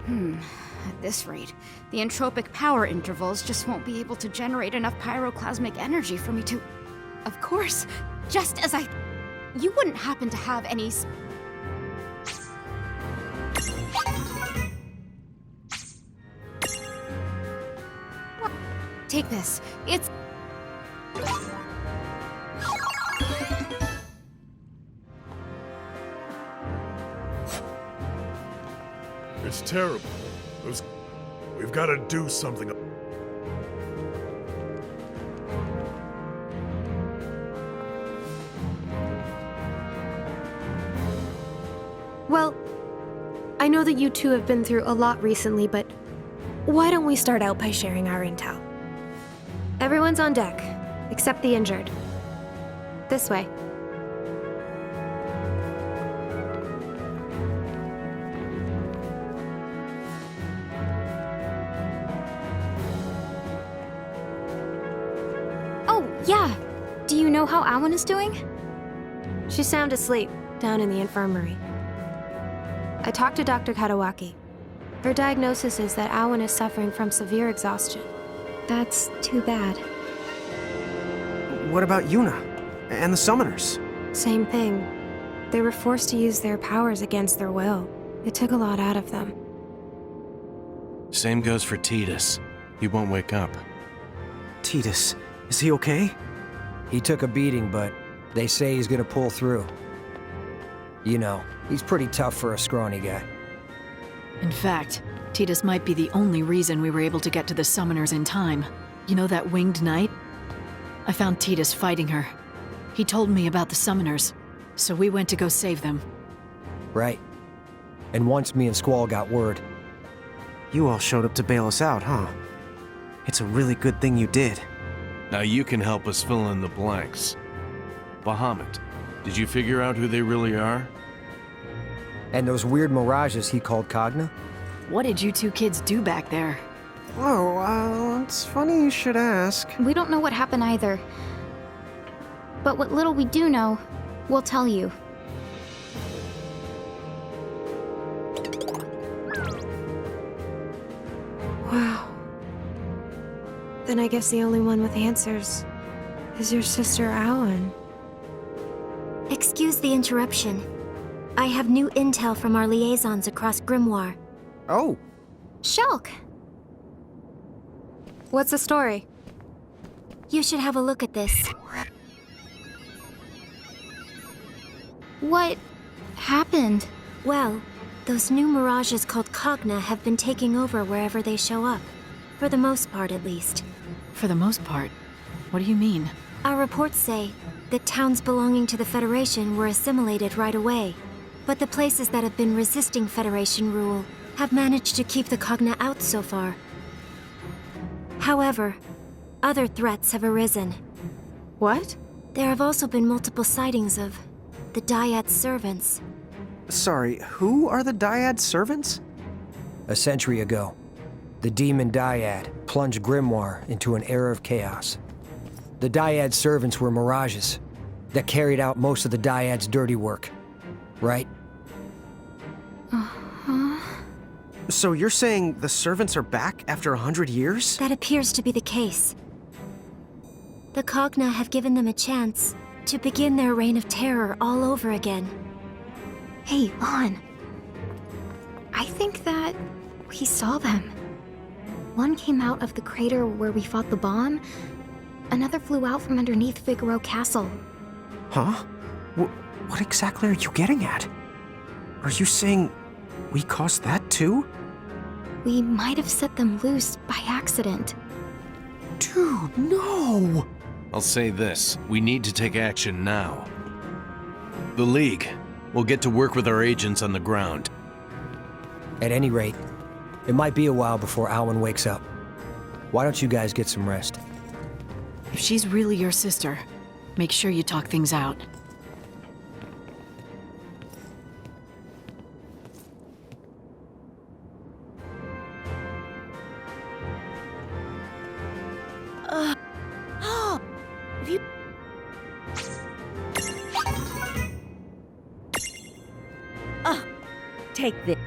At this rate, the entropic power intervals just won't be able to generate enough pyroclasmic energy for me to... Of course, just as I... You wouldn't happen to have any... Take this. It's... It's terrible. We've got to do something. Well, I know that you two have been through a lot recently, but why don't we start out by sharing our intel? Everyone's on deck, except the injured. This way. Yeah. Do you know how Alan is doing? She's sound asleep, down in the infirmary. I talked to Dr. Katawaki. Her diagnosis is that Alan is suffering from severe exhaustion. That's too bad. What about Yuna? And the summoners? Same thing. They were forced to use their powers against their will. It took a lot out of them. Same goes for Titus. He won't wake up. Titus, is he okay? He took a beating, but they say he's gonna pull through. You know, he's pretty tough for a scrawny guy. In fact, Titus might be the only reason we were able to get to the summoners in time. You know that winged knight? I found Titus fighting her. He told me about the summoners, so we went to go save them. Right. And once me and Squall got word... You all showed up to bail us out, huh? It's a really good thing you did. Now you can help us fill in the blanks. Bahamut, did you figure out who they really are? And those weird mirages he called Cogna? What did you two kids do back there? Oh, it's funny you should ask. We don't know what happened either. But what little we do know, we'll tell you. Wow. Then I guess the only one with answers is your sister, Alan. Excuse the interruption. I have new intel from our liaisons across Grimoire. Oh. Shulk! What's the story? You should have a look at this. What happened? Well, those new mirages called Cogna have been taking over wherever they show up. For the most part, at least. For the most part. What do you mean? Our reports say that towns belonging to the Federation were assimilated right away. But the places that have been resisting Federation rule have managed to keep the Cogna out so far. However, other threats have arisen. What? There have also been multiple sightings of the Dyad servants. Sorry, who are the Dyad servants? A century ago, the demon Dyad plunged Grimoire into an era of chaos. The Dyad servants were mirages that carried out most of the Dyad's dirty work. Right? So you're saying the servants are back after 100 years? That appears to be the case. The Cogna have given them a chance to begin their reign of terror all over again. Hey, Lon. I think that we saw them. One came out of the crater where we fought the bomb. Another flew out from underneath Figaro Castle. Huh? What exactly are you getting at? Are you saying we caused that too? We might have set them loose by accident. Dude, no! I'll say this, we need to take action now. The League will get to work with our agents on the ground. At any rate, it might be a while before Alwyn wakes up. Why don't you guys get some rest? If she's really your sister, make sure you talk things out. Take this.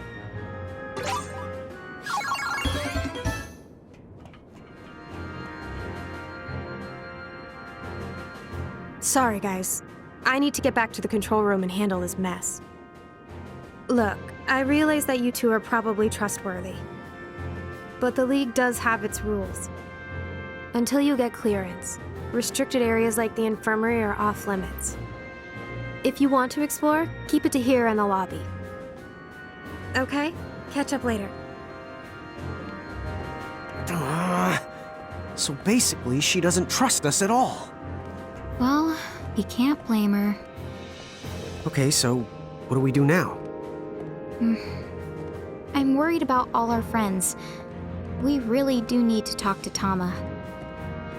Sorry, guys. I need to get back to the control room and handle this mess. Look, I realize that you two are probably trustworthy. But the League does have its rules. Until you get clearance, restricted areas like the infirmary are off limits. If you want to explore, keep it to here in the lobby. Okay? Catch up later. So basically, she doesn't trust us at all. Well, you can't blame her. Okay, so what do we do now? I'm worried about all our friends. We really do need to talk to Tama.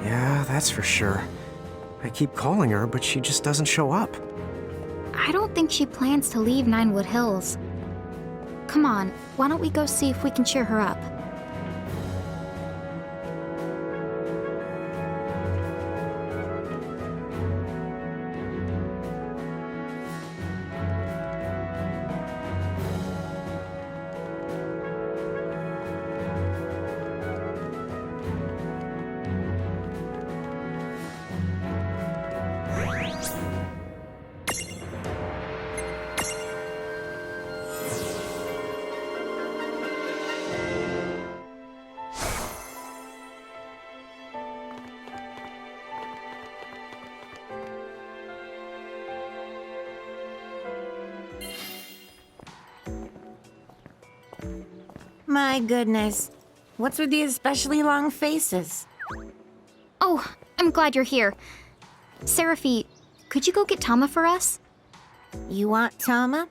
Yeah, that's for sure. I keep calling her, but she just doesn't show up. I don't think she plans to leave Ninewood Hills. Come on, why don't we go see if we can cheer her up? My goodness. What's with the especially long faces? Oh, I'm glad you're here. Seraphi, could you go get Tama for us? You want Tama?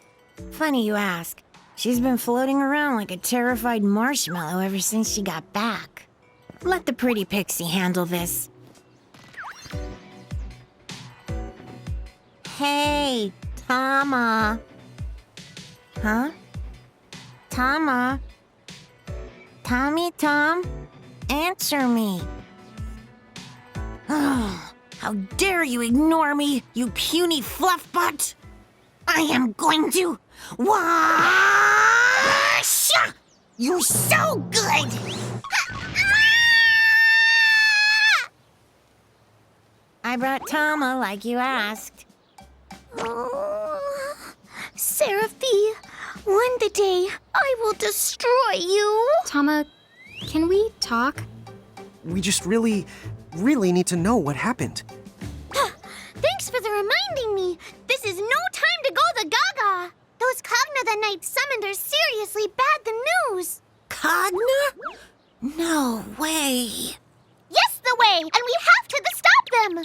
Funny you ask. She's been floating around like a terrified marshmallow ever since she got back. Let the pretty pixie handle this. Hey, Tama. Huh? Tama? Tommy Tom? Answer me. Oh, how dare you ignore me, you puny fluff butt! I am going to wash! You're so good! I brought Tama like you asked. Oh, Seraphi, one day I will destroy you. Tama, can we talk? We just really need to know what happened. Thanks for the reminding me. This is no time to go the gaga. Those Cogna the Night summoned are seriously bad the news. Cogna? No way. Yes, the way, and we have to stop them.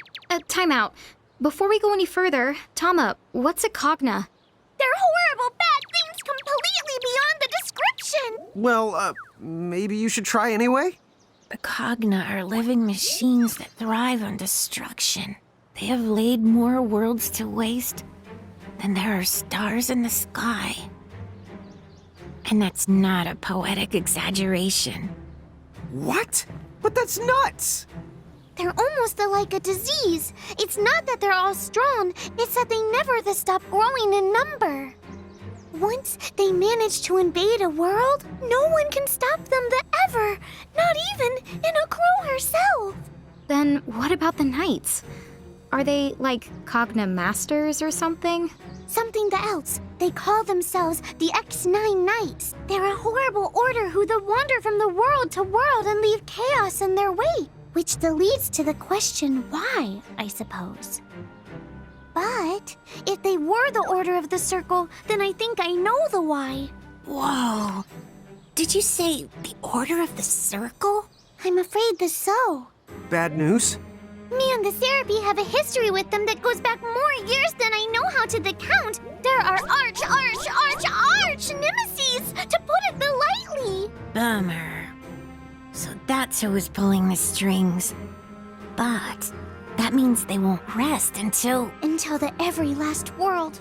Time out. Before we go any further, Tama, what's a Cogna? They're horrible bad things completely beyond the description. Well, maybe you should try anyway? The Cogna are living machines that thrive on destruction. They have laid more worlds to waste than there are stars in the sky. And that's not a poetic exaggeration. What? But that's nuts! They're almost like a disease. It's not that they're all strong, it's that they never stop growing in number. Once they manage to invade a world, no one can stop them ever, not even Inokro herself. Then what about the Knights? Are they like Cogna Masters or something? Something else. They call themselves the X9 Knights. They're a horrible order who wander from the world to world and leave chaos in their wake. Which leads to the question why, I suppose. But if they were the Order of the Circle, then I think I know the why. Whoa. Did you say the Order of the Circle? I'm afraid so. Bad news? Me and the Seraphi have a history with them that goes back more years than I know how to count. There are arch nemesis, to put it lightly. Bummer. So that's who was pulling the strings. But that means they won't rest until the every last world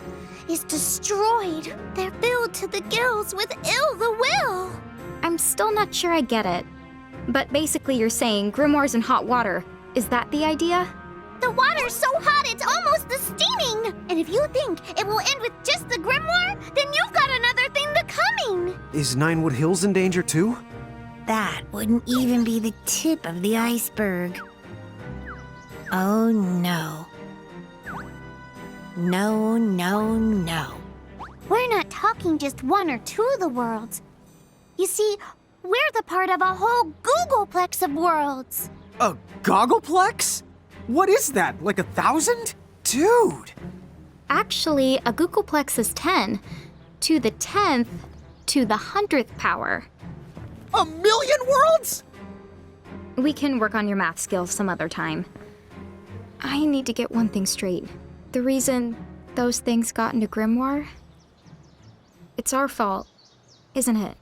is destroyed. They're filled to the gills with ill the will. I'm still not sure I get it. But basically you're saying grimoires in hot water. Is that the idea? The water's so hot it's almost steaming. And if you think it will end with just the grimoire, then you've got another thing coming. Is Ninewood Hills in danger too? that wouldn't even be the tip of the iceberg. Oh no. No, no, no. We're not talking just one or two of the worlds. You see, we're the part of a whole Googleplex of worlds. A goggleplex? What is that, like 1,000? Dude! Actually, a Googleplex is 10 to the 10th to the 100th power. 1,000,000 worlds?! We can work on your math skills some other time. I need to get one thing straight. The reason those things got into Grimoire? It's our fault, isn't it?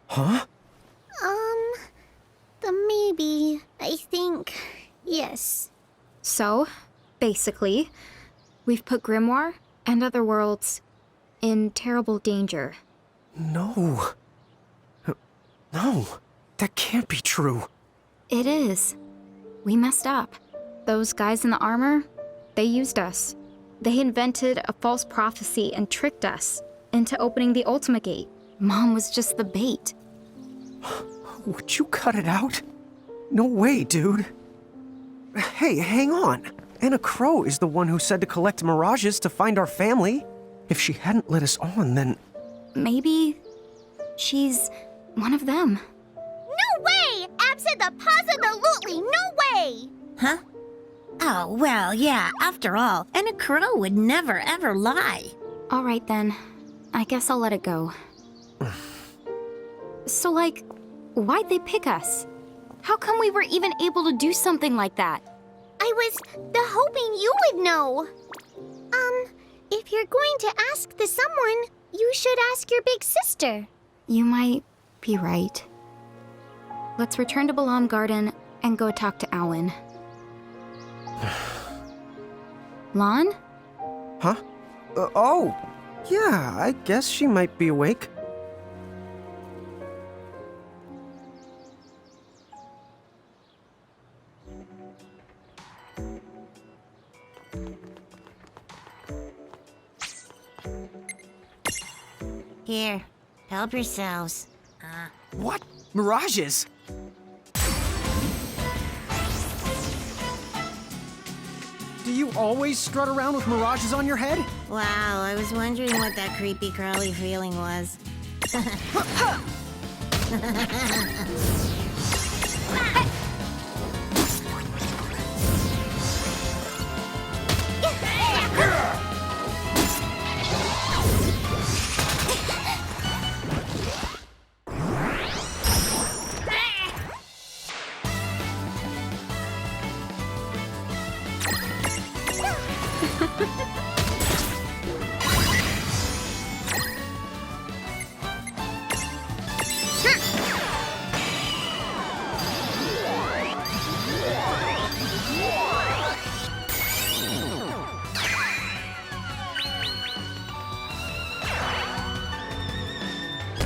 Huh? Maybe. I think. Yes. So, basically, we've put Grimoire and other worlds in terrible danger. No. No, that can't be true. It is. We messed up. Those guys in the armor, they used us. They invented a false prophecy and tricked us into opening the Ultima Gate. Mom was just the bait. Would you cut it out? No way, dude. Hey, hang on. Anna Crow is the one who said to collect mirages to find our family. If she hadn't let us on, then... Maybe she's one of them. No way! Abso-the-positively no way! Huh? Oh, well, yeah, after all, and a crow would never ever lie. All right then. I guess I'll let it go. So, like, why'd they pick us? How come we were even able to do something like that? I was hoping you would know. If you're going to ask the someone, you should ask your big sister. You might be right. Let's return to Balamb-Garden and go talk to Awen. Lon? Huh? Oh, yeah, I guess she might be awake. Here, help yourselves. What? Mirages? Do you always strut around with mirages on your head? Wow, I was wondering what that creepy crawly feeling was.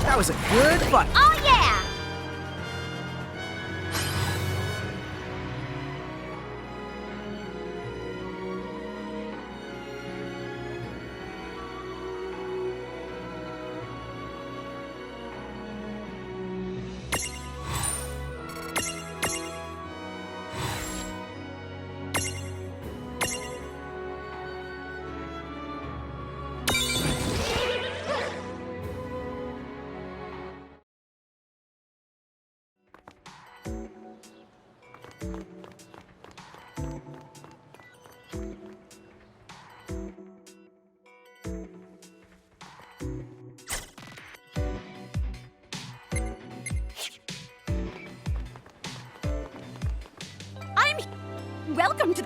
That was a good fight. Oh yeah! Welcome to...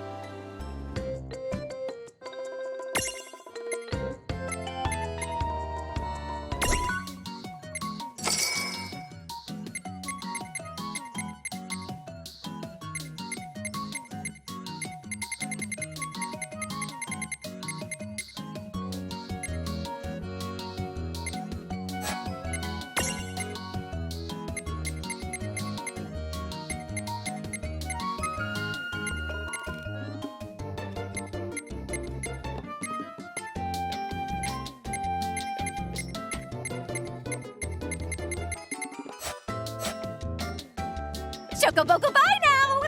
Chocoboco, bye now!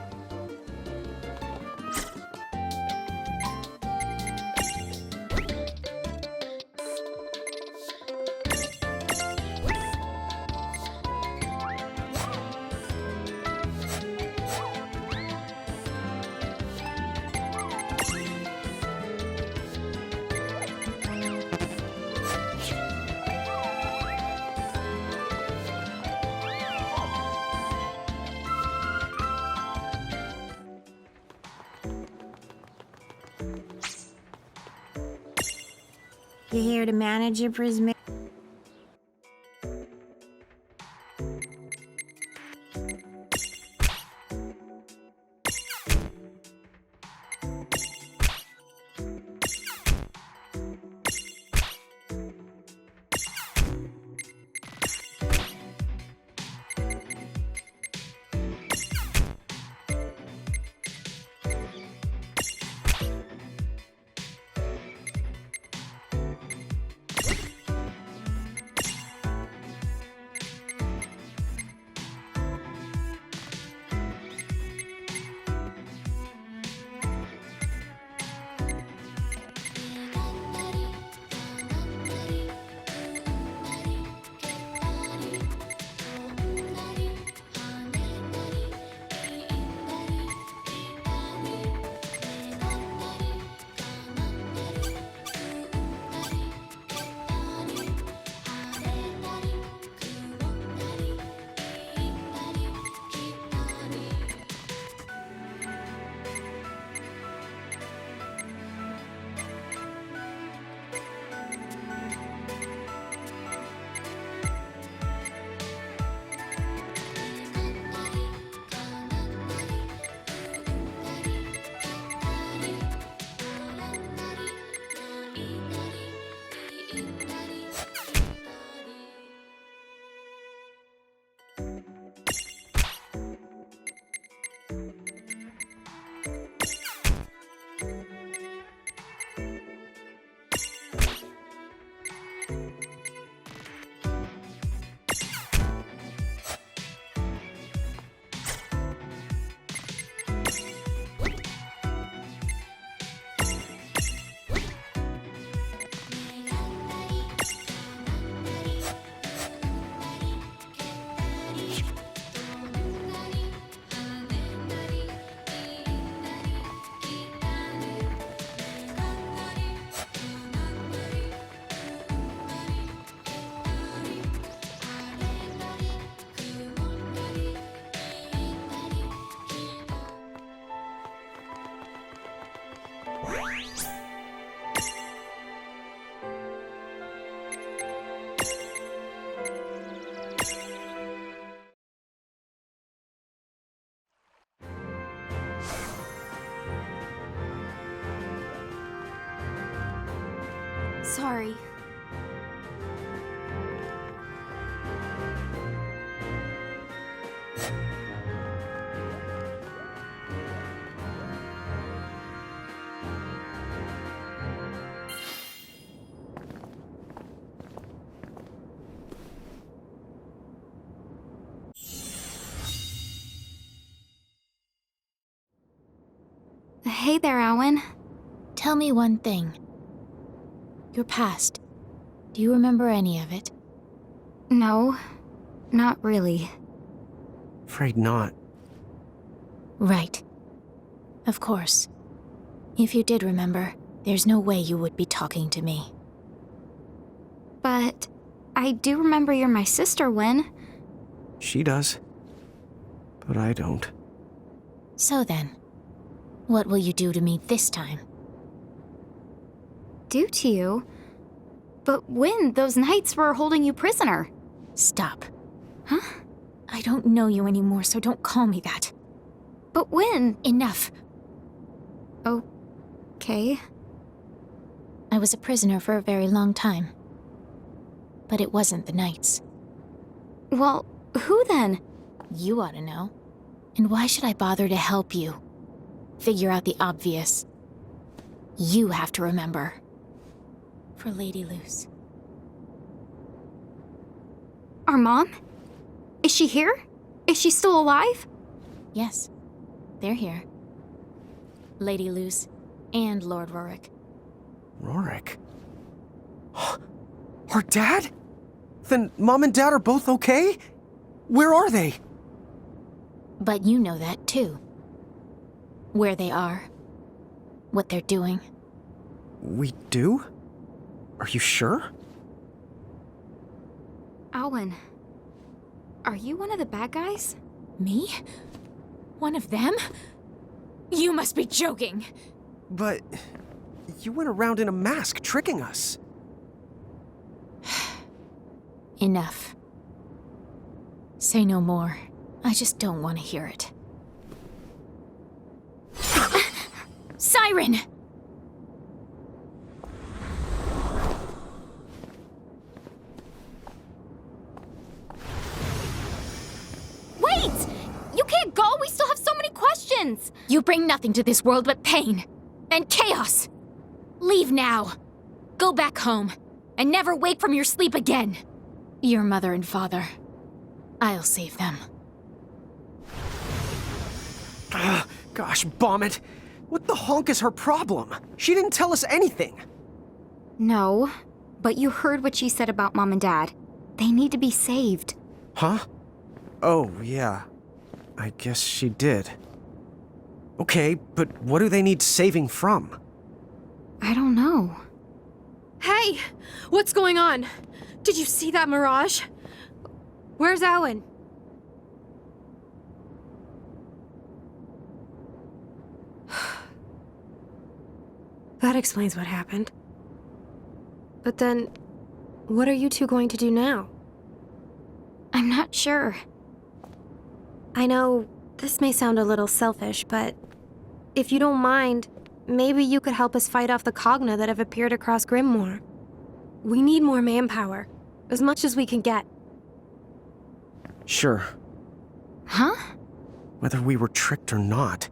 You here to manage your prismatic? Sorry. Hey there, Owen. Tell me one thing. Your past. Do you remember any of it? No, not really. Afraid not. Right. Of course. If you did remember, there's no way you would be talking to me. But I do remember you're my sister, Wynn. She does. But I don't. So then, what will you do to me this time? Do to you? But Wynn, those knights were holding you prisoner. Stop. Huh? I don't know you anymore, so don't call me that. But Wynn... Enough. Okay. I was a prisoner for a very long time. But it wasn't the knights. Well, who then? You ought to know. And why should I bother to help you? Figure out the obvious. You have to remember. For Lady Luce. Our mom? Is she here? Is she still alive? Yes, they're here. Lady Luce and Lord Rorik. Rorik? Our dad? Then Mom and Dad are both okay? Where are they? But you know that too. Where they are. What they're doing. We do? Are you sure? Owen, are you one of the bad guys? Me? One of them? You must be joking. But you went around in a mask tricking us. Enough. Say no more. I just don't want to hear it. Siren! Wait! You can't go! We still have so many questions! You bring nothing to this world but pain and chaos. Leave now. Go back home and never wake from your sleep again. Your mother and father. I'll save them. Gosh, bomb it. What the honk is her problem? She didn't tell us anything. No, but you heard what she said about Mom and Dad. They need to be saved. Huh? Oh, yeah. I guess she did. Okay, but what do they need saving from? I don't know. Hey! What's going on? Did you see that mirage? Where's Owen? That explains what happened. But then, what are you two going to do now? I'm not sure. I know this may sound a little selfish, but if you don't mind, maybe you could help us fight off the Cogna that have appeared across Grimoire. We need more manpower, as much as we can get. Sure. Huh? Whether we were tricked or not,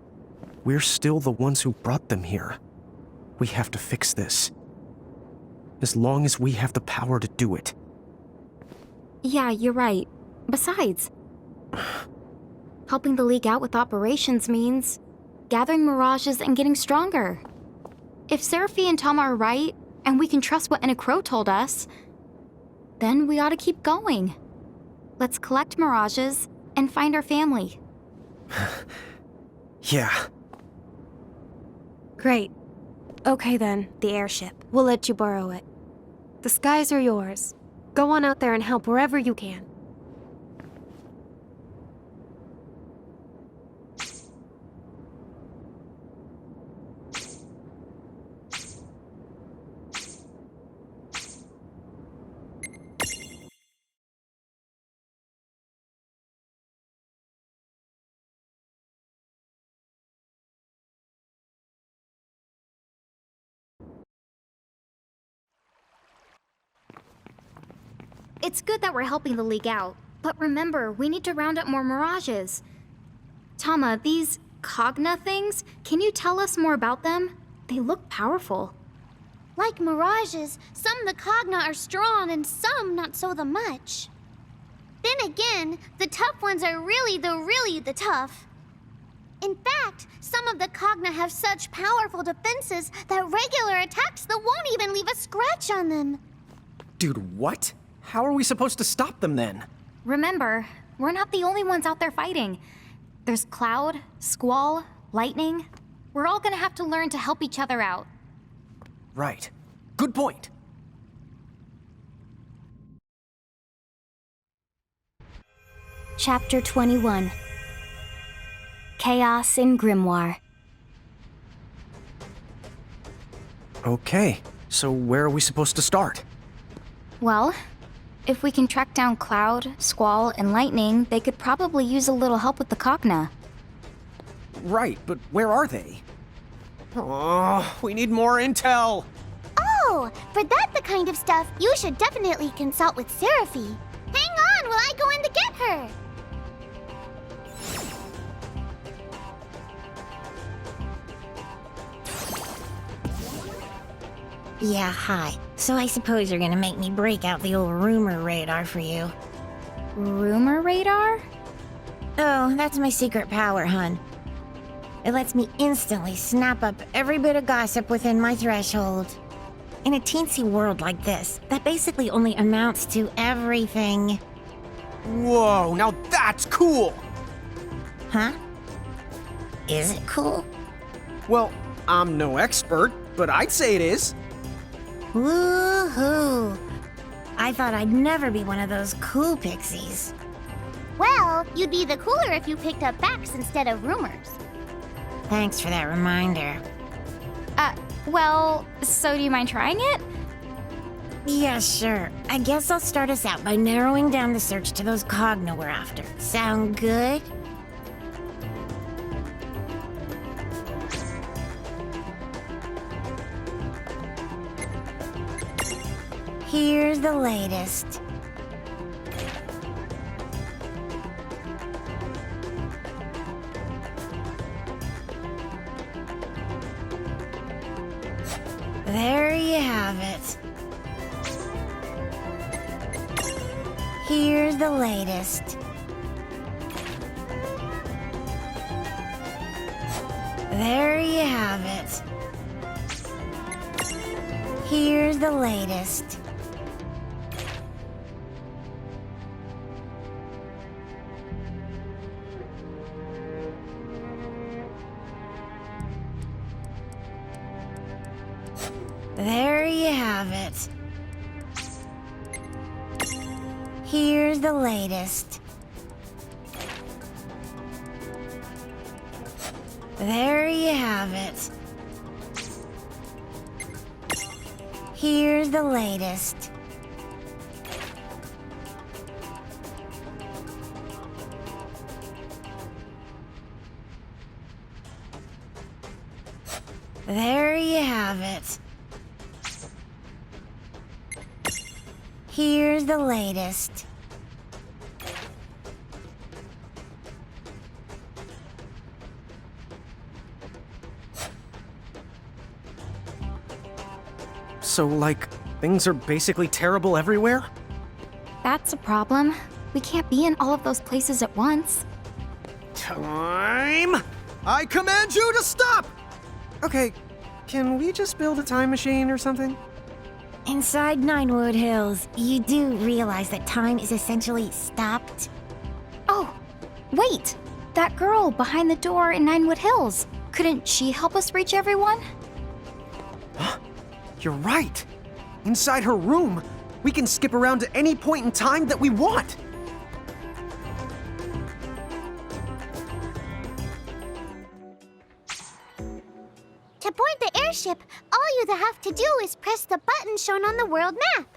we're still the ones who brought them here. We have to fix this. As long as we have the power to do it. Yeah, you're right. Besides, helping the League out with operations means gathering mirages and getting stronger. If Seraphi and Tom are right, and we can trust what Enna Crow told us, then we ought to keep going. Let's collect mirages and find our family. Yeah. Great. Okay then, the airship. We'll let you borrow it. The skies are yours. Go on out there and help wherever you can. It's good that we're helping the League out, but remember, we need to round up more mirages. Tama, these Cogna things, can you tell us more about them? They look powerful. Like mirages, some the Cogna are strong and some not so the much. Then again, the tough ones are really the tough. In fact, some of the Cogna have such powerful defenses that regular attacks that won't even leave a scratch on them. Dude, what? How are we supposed to stop them then? Remember, we're not the only ones out there fighting. There's Cloud, Squall, Lightning. We're all gonna have to learn to help each other out. Right. Good point. Chapter 21. Chaos in Grimoire. Okay, so where are we supposed to start? Well, if we can track down Cloud, Squall, and Lightning, they could probably use a little help with the Cogna. Right, but where are they? Oh, we need more intel! Oh, for that the kind of stuff you should definitely consult with Seraphi. Hang on while I go in to get her. Yeah, hi. So I suppose you're gonna make me break out the old rumor radar for you. Rumor radar? Oh, that's my secret power, hun. It lets me instantly snap up every bit of gossip within my threshold. In a teensy world like this, that basically only amounts to everything. Whoa, now that's cool! Huh? Is it cool? Well, I'm no expert, but I'd say it is. Woohoo! I thought I'd never be one of those cool pixies. Well, you'd be the cooler if you picked up facts instead of rumors. Thanks for that reminder. Well, so do you mind trying it? Yeah, sure. I guess I'll start us out by narrowing down the search to those cogna we're after. Sound good? Here's the latest. There you have it. Here's the latest. There you have it. Here's the latest. There you have it. Here's the latest. There you have it. Here's the latest. There you have it. Here's the latest. So, like, things are basically terrible everywhere? That's a problem. We can't be in all of those places at once. Time! I command you to stop! Okay, can we just build a time machine or something? Inside Ninewood Hills, you do realize that time is essentially stopped? Oh, wait! That girl behind the door in Ninewood Hills. Couldn't she help us reach everyone? You're right. Inside her room, we can skip around to any point in time that we want. To board the airship, all you have to do is press the button shown on the world map.